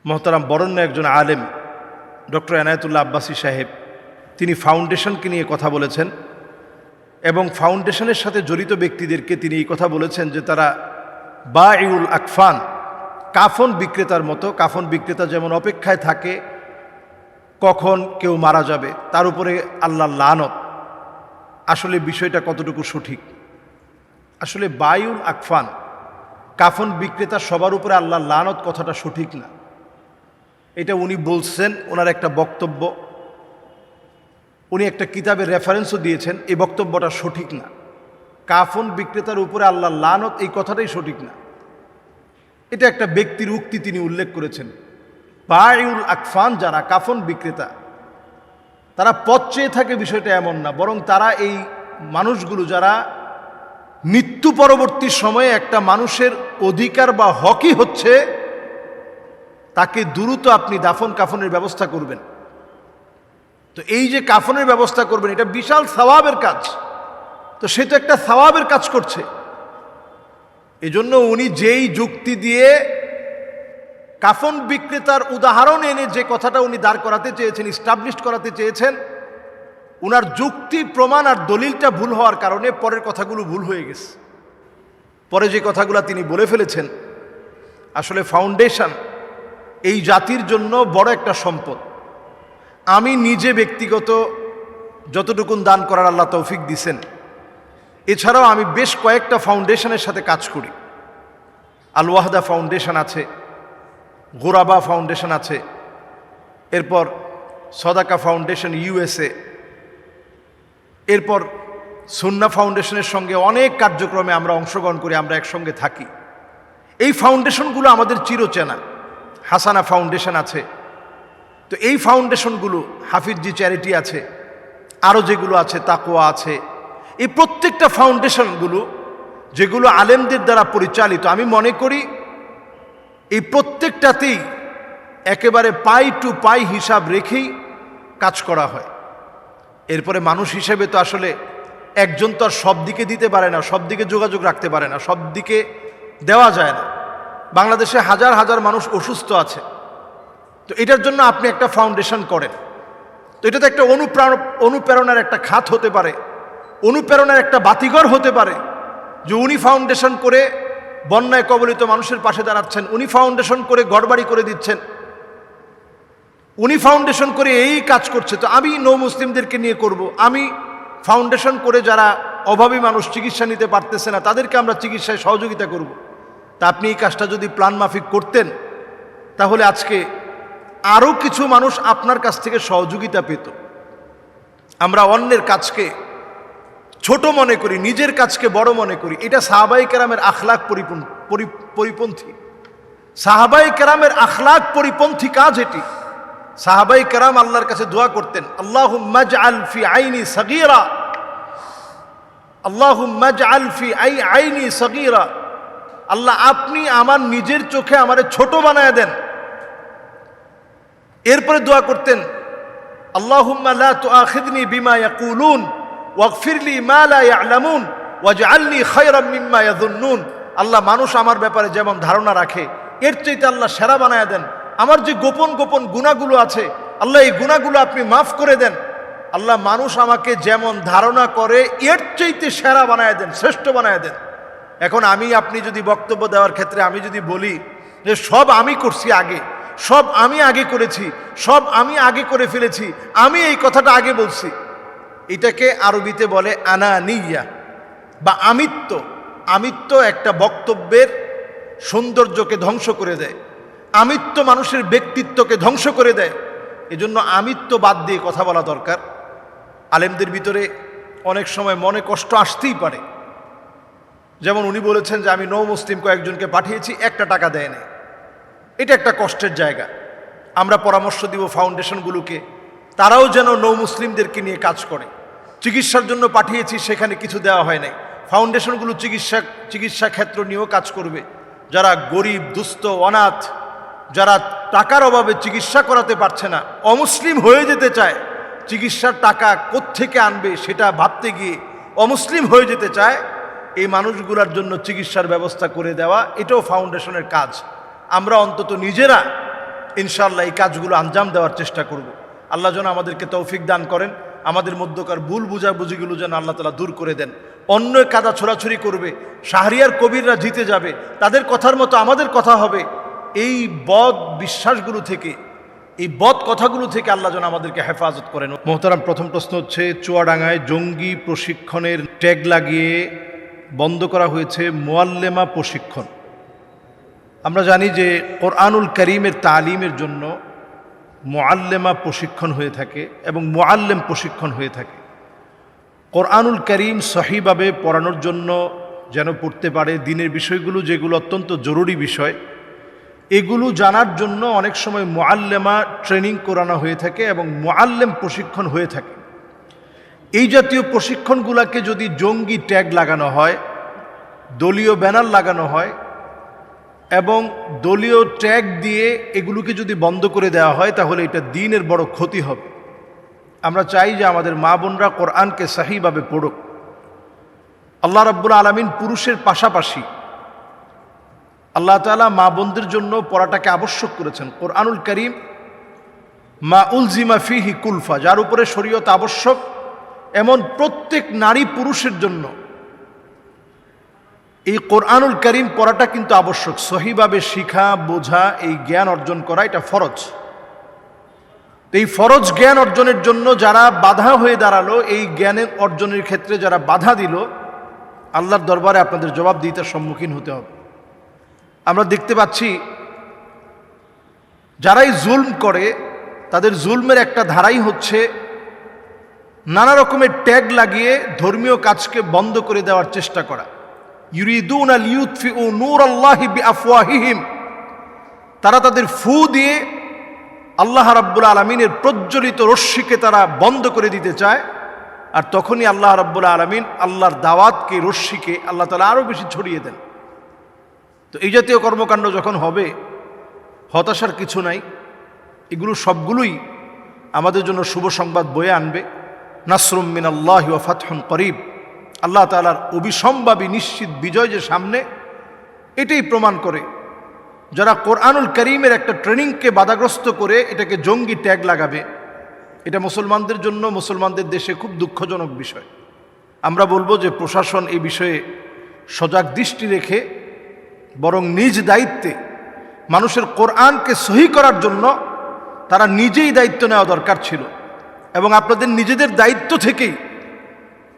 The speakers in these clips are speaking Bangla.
মোহতারাম বরেণ্য একজন আলেম ডক্টর এনায়েতুল্লাহ আব্বাসী সাহেব, তিনি ফাউন্ডেশনকে নিয়ে কথা বলেছেন এবং ফাউন্ডেশনের সাথে জড়িত ব্যক্তিদেরকে তিনি এই কথা বলেছেন যে তারা বাঈউল আকফান, কাফন বিক্রেতার মতো। কাফন বিক্রেতা যেমন অপেক্ষায় থাকে কখন কেউ মারা যাবে, তার উপরে আল্লাহর লানত। আসলে বিষয়টা কতটুকু সঠিক? আসলে বায়ুল আকফান, কাফন বিক্রেতা সবার উপরে আল্লাহর লানত কথাটা সঠিক না। এটা উনি বলছেন, ওনার একটা বক্তব্য, উনি একটা কিতাবের রেফারেন্সও দিয়েছেন। এই বক্তব্যটা সঠিক না। কাফন বিক্রেতার উপরে আল্লাহর লানত এই কথাটাই সঠিক না। এটা একটা ব্যক্তির উক্তি তিনি উল্লেখ করেছেন। বায়ুল আকফান যারা কাফন বিক্রেতা, তারা পথ চেয়ে থাকে বিষয়টা এমন না, বরং তারা এই মানুষগুলো যারা মৃত্যু পরবর্তী সময়ে একটা মানুষের অধিকার বা হকই হচ্ছে তাকে দ্রুত আপনি দাফন কাফনের ব্যবস্থা করবেন। তো এই যে কাফনের ব্যবস্থা করবেন, এটা বিশাল সওয়াবের কাজ। তো সে তো একটা সওয়াবের কাজ করছে। এজন্য উনি যেই যুক্তি দিয়ে কাফন বিক্রেতার উদাহরণ এনে যে কথাটা উনি দাঁড় করাতে চেয়েছেন, ইস্টাবলিশ করাতে চেয়েছেন, উনার যুক্তি প্রমাণ আর দলিলটা ভুল হওয়ার কারণে পরের কথাগুলো ভুল হয়ে গেছে। পরে যে কথাগুলো তিনি বলে ফেলেছেন, আসলে ফাউন্ডেশন এই জাতির জন্য বড় একটা সম্পদ। আমি নিজে ব্যক্তিগত যতটুকুন দান করার আল্লাহ তৌফিক দিছেন, এছাড়াও আমি বেশ কয়েকটা ফাউন্ডেশনের সাথে কাজ করি। আল ওয়াহদা ফাউন্ডেশন আছে, গোরাবা ফাউন্ডেশন আছে, এরপর সদাকা ফাউন্ডেশন ইউএসএ, এরপর সুন্নাহ ফাউন্ডেশনের সঙ্গে অনেক কার্যক্রমে আমরা অংশগ্রহণ করি, আমরা একসঙ্গে থাকি। এই ফাউন্ডেশনগুলো আমাদের চিরচেনা। হাসানা ফাউন্ডেশন আছে। তো এই ফাউন্ডেশনগুলো, হাফিজি চ্যারিটি আছে, আরও যেগুলো আছে, তাকওয়া আছে, এই প্রত্যেকটা ফাউন্ডেশনগুলো যেগুলো আলেমদের দ্বারা পরিচালিত, আমি মনে করি এই প্রত্যেকটাতেই একেবারে পাই টু পাই হিসাব রেখেই কাজ করা হয়। এরপরে মানুষ হিসেবে তো আসলে একজন তো আর সব দিকে দিতে পারে না, সব দিকে যোগাযোগ রাখতে পারে না, সব দিকে দেওয়া যায় না। বাংলাদেশে হাজার হাজার মানুষ অসুস্থ আছে। তো এটার জন্য আপনি একটা ফাউন্ডেশন করেন, তো এটা তো একটা অনুপ্রেরণার একটা খাত হতে পারে, অনুপ্রেরণার একটা বাতিঘর হতে পারে যে উনি ফাউন্ডেশন করে বন্যায় কবলিত মানুষের পাশে দাঁড়াচ্ছেন, উনি ফাউন্ডেশন করে ঘরবাড়ি করে দিচ্ছেন, উনি ফাউন্ডেশন করে এই কাজ করছে, তো আমি নৌ মুসলিমদেরকে নিয়ে করব। আমি ফাউন্ডেশন করে যারা অভাবী মানুষ চিকিৎসা নিতে পারতেছে না তাদেরকে আমরা চিকিৎসায় সহযোগিতা করব। তা আপনি এই কাজটা যদি প্ল্যান মাফিক করতেন তাহলে আজকে আরও কিছু মানুষ আপনার কাছ থেকে সহযোগিতা পেত। আমরা অন্যের কাজকে ছোট মনে করি, নিজের কাজকে বড় মনে করি। এটা সাহাবায়ে কেরামের আখলাক পরিপন্থী। সাহাবায়ে কেরামের আখলাক পরিপন্থী কাজ এটি। সাহাবায়ে কেরাম আল্লাহর কাছে দোয়া করতেন, আল্লাহুম্মা জাআল ফি আইনি সগীরা, আল্লাহুম্মা জাআল ফি আইনি সগীরা, আল্লাহ আপনি আমার নিজের চোখে আমারে ছোট বানায় দেন। এরপরে দোয়া করতেন, আল্লাহুম্মা লা তুআখিযনি বিমা ইয়াকুলুন ওয়াগফিরলি মা লা ইয়ালামুন ওয়াজআলনি খায়রাম মিম্মা ইয়াযুন্নুন। আল্লাহ মানুষ আমার ব্যাপারে যেমন ধারণা রাখে এর চাইতে আল্লাহ সেরা বানায় দেন। আমার যে গোপন গোপন গুনাহগুলো আছে আল্লাহ এই গুনাহগুলো আপনি মাফ করে দেন। আল্লাহ মানুষ আমাকে যেমন ধারণা করে এর চাইতে সেরা বানায় দেন, শ্রেষ্ঠ বানায় দেন। এখন আমি আপনি যদি বক্তব্য দেওয়ার ক্ষেত্রে আমি যদি বলি যে সব আমি করছি আগে, সব আমি আগে করেছি, সব আমি আগে করে ফেলেছি, আমি এই কথাটা আগে বলছি, এটাকে আরবিতে বলে আনানিয়া বা আমিত্ব। আমিত্ব একটা বক্তব্যের সৌন্দর্যকে ধ্বংস করে দেয়, আমিত্ব মানুষের ব্যক্তিত্বকে ধ্বংস করে দেয়। এজন্য আমিত্ব বাদ দিয়ে কথা বলা দরকার। আলেমদের ভিতরে অনেক সময় মনে কষ্ট আসতেই পারে। যেমন উনি বলেছেন যে আমি নৌ মুসলিম কয়েকজনকে পাঠিয়েছি, একটা টাকা দেয় না। এটা একটা কষ্টের জায়গা। আমরা পরামর্শ দিব ফাউন্ডেশনগুলোকে, তারাও যেন নৌ মুসলিমদেরকে নিয়ে কাজ করে। চিকিৎসার জন্য পাঠিয়েছি, সেখানে কিছু দেওয়া হয় নাই। ফাউন্ডেশনগুলো চিকিৎসা ক্ষেত্র নিয়েও কাজ করবে। যারা গরিব, দুস্থ, অনাথ, যারা টাকার অভাবে চিকিৎসা করাতে পারছে না, অমুসলিম হয়ে যেতে চায়, চিকিৎসার টাকা কোত্থেকে আনবে সেটা ভাবতে গিয়ে অমুসলিম হয়ে যেতে চায়, এই মানুষগুলোর জন্য চিকিৎসার ব্যবস্থা করে দেওয়া, এটাও ফাউন্ডেশনের কাজ। আমরা অন্তত নিজেরা ইনশাআল্লাহ এই কাজগুলো আঞ্জাম দেওয়ার চেষ্টা করব। আল্লাহ যেন আমাদেরকে তৌফিক দান করেন, আমাদের মধ্যকার ভুল বুঝাবুঝিগুলো যেন আল্লাহ তাআলা দূর করে দেন। অন্য কাদা ছোড়াছুরি করবে, শাহরিয়ার কবিররা জিতে যাবে, তাদের কথার মতো আমাদের কথা হবে, এই বদ বিশ্বাসগুলো থেকে, এই বদ কথাগুলো থেকে আল্লাহ যেন আমাদেরকে হেফাজত করেন। মোহতারাম, প্রথম প্রশ্ন হচ্ছে, চুয়াডাঙ্গায় জঙ্গি প্রশিক্ষণের ট্যাগ লাগিয়ে বন্ধ করা হয়েছে মুআল্লেমা প্রশিক্ষণ। আমরা জানি যে কোরআনুল কারীমের তালিমের জন্য মুআল্লেমা প্রশিক্ষণ হয়ে থাকে এবং মুআল্লেম প্রশিক্ষণ হয়ে থাকে। কোরআনুল কারীম সহিভাবে পড়ানোর জন্য যেন পড়তে পারে, দিনের বিষয়গুলো যেগুলো অত্যন্ত জরুরি বিষয়, এগুলো জানার জন্য অনেক সময় মুআল্লেমা ট্রেনিং করানো হয়ে থাকে এবং মুআল্লেম প্রশিক্ষণ হয়ে থাকে। এই জাতীয় প্রশিক্ষণগুলোকে যদি জঙ্গি ট্যাগ লাগানো হয়, দলীয় ব্যানার লাগানো হয় এবং দলীয় ট্যাগ দিয়ে এগুলোকে যদি বন্ধ করে দেওয়া হয়, তাহলে এটা দ্বীনের বড় ক্ষতি হবে। আমরা চাই যে আমাদের মা বোনরা কোরআনকে সহিভাবে পড়ুক। আল্লাহ রাব্বুল আলামিন পুরুষের পাশাপাশি আল্লাহ তাআলা মা বোনদের জন্য পড়াটাকে আবশ্যক করেছেন। কোরআনুল কারীম মা উলজিমা ফিহি কুলফা, যার উপরে শরীয়ত আবশ্যক, এমন প্রত্যেক নারী পুরুষের জন্য এই কোরআনুল কারীম পড়াটা কিন্তু আবশ্যক। সহিভাবে শিখা, বোঝা, এই জ্ঞান অর্জন করা এটা ফরজ। এই ফরজ জ্ঞান অর্জনের জন্য যারা বাধা হয়ে দাঁড়ালো, এই জ্ঞানের অর্জনের ক্ষেত্রে যারা বাধা দিল, আল্লাহর দরবারে আপনাদের জবাবদিহিতার সম্মুখীন হতে হবে। আমরা দেখতে পাচ্ছি যারাই জুলম করে, তাদের জুলমের একটা ধারাই হচ্ছে নানা রকমের ট্যাগ লাগিয়ে ধর্মীয় কাজকে বন্ধ করে দেওয়ার চেষ্টা করা। ইউরিদুনা লিইউতফিউ নূরাল্লাহি বিআফওয়াহিহিম, তারা তাদের ফু দিয়ে আল্লাহ রাব্বুল আলামিনের প্রজ্বলিত রশ্মিকে তারা বন্ধ করে দিতে চায়। আর তখনই আল্লাহ রাব্বুল আলামিন আল্লাহর দাওয়াতকে, রশ্মিকে আল্লাহ তাআলা আরও বেশি ছড়িয়ে দেন। তো এই জাতীয় কর্মকাণ্ড যখন হবে, হতাশার কিছু নাই। এগুলো সবগুলোই আমাদের জন্য শুভ সংবাদ বয়ে আনবে। নাসরুম মিনাল্লাহি ওয়া ফাতহুন করিব, আল্লাহ তাআলার অবিসম্ভাবী নিশ্চিত বিজয় যে সামনে, এটাই প্রমাণ করে। যারা কোরআনুল কারীমের একটা ট্রেনিংকে বাধাগ্রস্ত করে এটাকে জঙ্গি ট্যাগ লাগাবে, এটা মুসলমানদের জন্য, মুসলমানদের দেশে খুব দুঃখজনক বিষয়। আমরা বলবো যে প্রশাসন এই বিষয়ে সজাগ দৃষ্টি রেখে বরং নিজ দায়িত্বে মানুষের কোরআনকে সহি করার জন্য তারা নিজেই দায়িত্ব নেওয়া দরকার ছিল। এবং আপনাদের নিজেদের দায়িত্ব থেকেই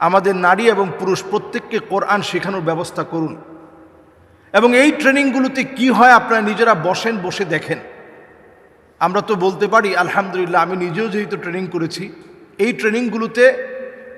আমাদের নারী এবং পুরুষ প্রত্যেককে কোরআন শেখানোর ব্যবস্থা করুন। এবং এই ট্রেনিংগুলোতে কি হয় আপনারা নিজেরা বসেন, বসে দেখেন। আমরা তো বলতে পারি আলহামদুলিল্লাহ, আমি নিজেও যেহেতু ট্রেনিং করেছি, এই ট্রেনিংগুলোতে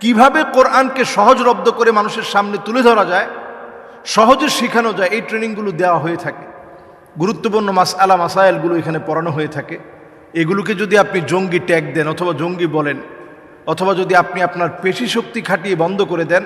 কিভাবে কোরআনকে সহজলভ্য করে মানুষের সামনে তুলে ধরা যায়, সহজে শেখানো যায়, এই ট্রেনিংগুলো দেওয়া হয়ে থাকে। গুরুত্বপূর্ণ মাসআলা মাসায়েলগুলো এখানে পড়ানো হয়ে থাকে। এগুলোকে যদি আপনি জঙ্গি ট্যাগ দেন অথবা জঙ্গি বলেন, অথবা যদি আপনি আপনার পেশি শক্তি খাটিয়ে বন্ধ করে দেন,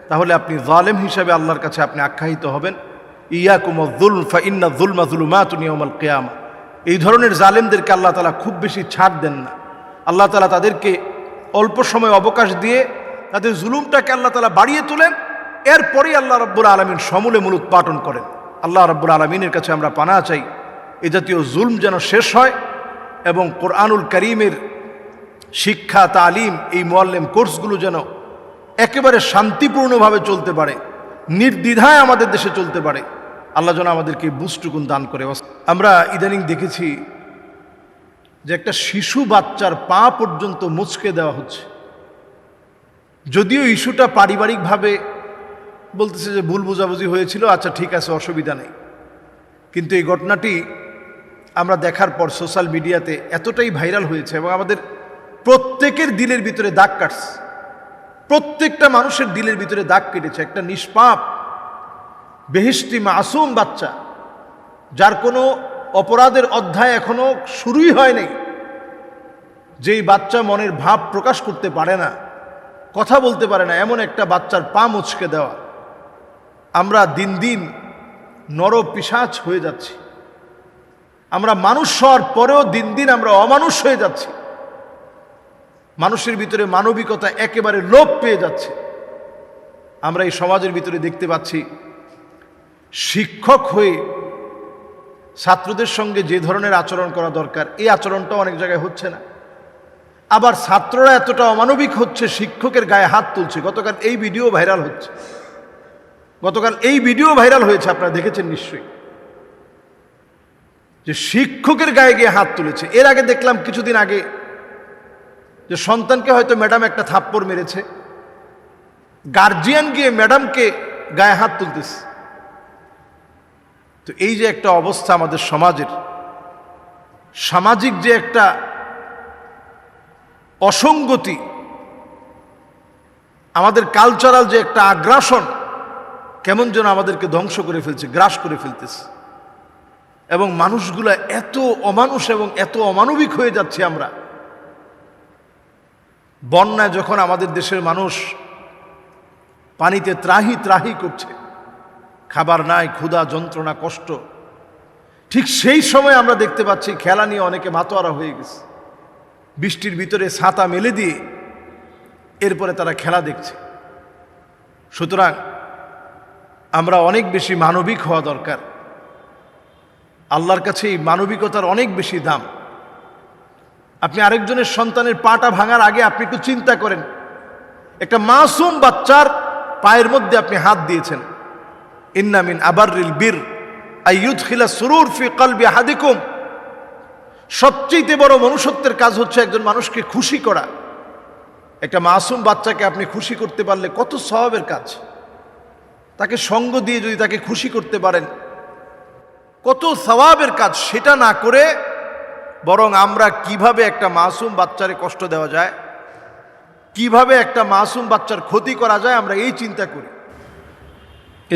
তাহলে আপনি জালেম হিসাবে আল্লাহর কাছে আপনি আখ্যায়িত হবেন। ইয়াকুমুয যুলম ফাইন্নায যুলমা যুলুমাতুন ইয়াওমাল কিয়ামা। এই ধরনের জালেমদেরকে আল্লাহ তাআলা খুব বেশি ছাড় দেন না। আল্লাহ তাআলা তাদেরকে অল্প সময় অবকাশ দিয়ে তাদের জুলুমটাকে আল্লাহ তাআলা বাড়িয়ে তোলেন। এরপরেই আল্লাহ রাব্বুল আলামিন সমূলে মূলোৎপাটন করেন। আল্লাহ রাব্বুল আলামিনের কাছে আমরা পানাহ চাই, এ জাতীয় জুলম যেন শেষ হয় এবং কোরআনুল কারীমের শিক্ষা, তালিম, এই মুআল্লিম কোর্সগুলো যেন একেবারে শান্তিপূর্ণভাবে চলতে পারে, নির্দ্বিধায় আমাদের দেশে চলতে পারে। আল্লাহ যেন আমাদেরকে বুঝটুকুন দান করে। আমরা ইদানিং দেখেছি যে একটা শিশু বাচ্চার পা পর্যন্ত মুচকে দেওয়া হচ্ছে। যদিও ইস্যুটা পারিবারিকভাবে বলতেছে যে ভুল বোঝাবুঝি হয়েছিল, আচ্ছা ঠিক আছে, অসুবিধা নেই, কিন্তু এই ঘটনাটি আমরা দেখার পর সোশ্যাল মিডিয়াতে এতটাই ভাইরাল হয়েছে এবং আমাদের প্রত্যেকের দিলের ভিতরে দাগ কাটছে। প্রত্যেকটা মানুষের দিলের ভিতরে দাগ কেটেছে। একটা নিষ্পাপ বেহেশতি মাসুম বাচ্চা, যার কোনো অপরাধের অধ্যায় এখনো শুরুই হয় নাই, যেই বাচ্চা মনের ভাব প্রকাশ করতে পারে না, কথা বলতে পারে না, এমন একটা বাচ্চার পা মুচকে দেওয়া। আমরা দিন দিন নরপিশাচ হয়ে যাচ্ছি। আমরা মানুষ হওয়ার পরেও দিন দিন আমরা অমানুষ হয়ে যাচ্ছি। মানুষের ভিতরে মানবিকতা একেবারে লোপ পেয়ে যাচ্ছে। আমরা এই সমাজের ভিতরে দেখতে পাচ্ছি শিক্ষক হয়ে ছাত্রদের সঙ্গে যে ধরনের আচরণ করা দরকার এই আচরণটা অনেক জায়গায় হচ্ছে না। আবার ছাত্ররা এতটা অমানবিক হচ্ছে, শিক্ষকের গায়ে হাত তুলছে। গতকাল এই ভিডিও ভাইরাল হয়েছে, আপনারা দেখেছেন নিশ্চয়ই, যে শিক্ষকের গায়ে গিয়ে হাত তুলেছে। এর আগে দেখলাম কিছুদিন আগে যে সন্তানকে হয়তো ম্যাডাম একটা থাপ্পড় মেরেছে, গার্জিয়ান গিয়ে ম্যাডামকে গায়ে হাত তুলতেছে। তো এই যে একটা অবস্থা আমাদের সমাজের, সামাজিক যে একটা অসঙ্গতি, আমাদের কালচারাল যে একটা আগ্রাসন, কেমন যেন আমাদেরকে ধ্বংস করে ফেলছে, গ্রাস করে ফেলতেছে। এবং মানুষগুলা এত অমানুষ এবং এত অমানবিক হয়ে যাচ্ছে। আমরা বন্যায় যখন আমাদের দেশের মানুষ পানিতে ত্রাহি ত্রাহি করছে, খাবার নাই, ক্ষুধা, যন্ত্রণা, কষ্ট, ঠিক সেই সময় আমরা দেখতে পাচ্ছি খেলা নিয়ে অনেকে মাতোয়ারা হয়ে গেছে। বৃষ্টির ভিতরে ছাতা মেলে দিয়ে এরপরে তারা খেলা দেখছে। সুতরাং আমরা অনেক বেশি মানবিক হওয়া দরকার। আল্লাহর কাছে এই মানবিকতার অনেক বেশি দাম। আপনি আরেকজনের সন্তানের পাটা ভাঙার আগে আপনি একটু চিন্তা করেন, একটা মাসুম বাচ্চার পায়ের মধ্যে আপনি হাত দিয়েছেন। ইন্না মিন আবাররিল বীর আইয়ুদখিলা সুরুর ফি কলবি আহাদিকুম। সবচেয়ে বড় মনুষ্যত্বের কাজ হচ্ছে একজন মানুষকে খুশি করা। একটা মাসুম বাচ্চাকে আপনি খুশি করতে পারলে কত সওয়াবের কাজ। তাকে সঙ্গ দিয়ে যদি তাকে খুশি করতে পারেন, কত সওয়াবের কাজ। সেটা না করে বরং আমরা কিভাবে একটা মাসুম বাচ্চারে কষ্ট দেওয়া যায়, কিভাবে একটা মাসুম বাচ্চার ক্ষতি করা যায়, আমরা এই চিন্তা করি।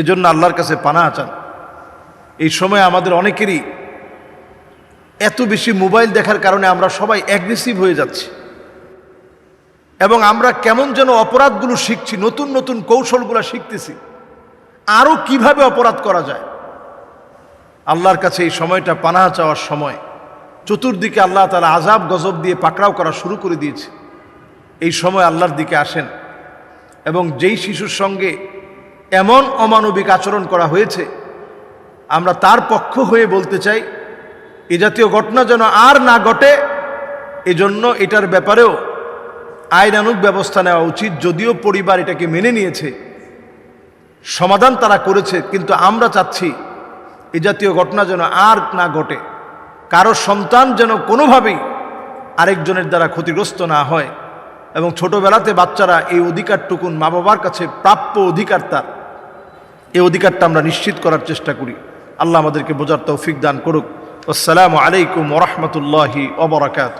এজন্য আল্লাহর কাছে পানাহ চান। এই সময় আমাদের অনেকেরই এত বেশি মোবাইল দেখার কারণে আমরা সবাই অ্যাগ্রেসিভ হয়ে যাচ্ছি এবং আমরা কেমন যেন অপরাধগুলো শিখছি, নতুন নতুন কৌশলগুলো শিখতেছি, আরও কিভাবে অপরাধ করা যায়। আল্লাহর কাছে এই সময়টা পানাহ চাওয়ার সময়। চতুর্দিকে আল্লাহ তাআলা আযাব গজব দিয়ে পাকড়াও করা শুরু করে দিয়েছে। এই সময় আল্লাহর দিকে আসেন এবং যেই শিশুর সঙ্গে এমন অমানবিক আচরণ করা হয়েছে, আমরা তার পক্ষ হয়ে বলতে চাই এ জাতীয় ঘটনা যেন আর না ঘটে। এজন্য এটার ব্যাপারেও আইনানুগ ব্যবস্থা নেওয়া উচিত। যদিও পরিবার এটাকে মেনে নিয়েছে, সমাধান তারা করেছে, কিন্তু আমরা চাচ্ছি এ জাতীয় ঘটনা যেন আর না ঘটে। কারো সন্তান যেন কোনোভাবেই আরেকজনের দ্বারা ক্ষতিগ্রস্ত না হয়। এবং ছোটবেলাতে বাচ্চারা এই অধিকারটুকুন মা বাবার কাছে প্রাপ্য অধিকার, তার এই অধিকারটা আমরা নিশ্চিত করার চেষ্টা করি। আল্লাহ আমাদেরকে বোঝার তৌফিক দান করুক। আসসালামু আলাইকুম ওয়া রাহমাতুল্লাহি ওয়া বারাকাতুহু।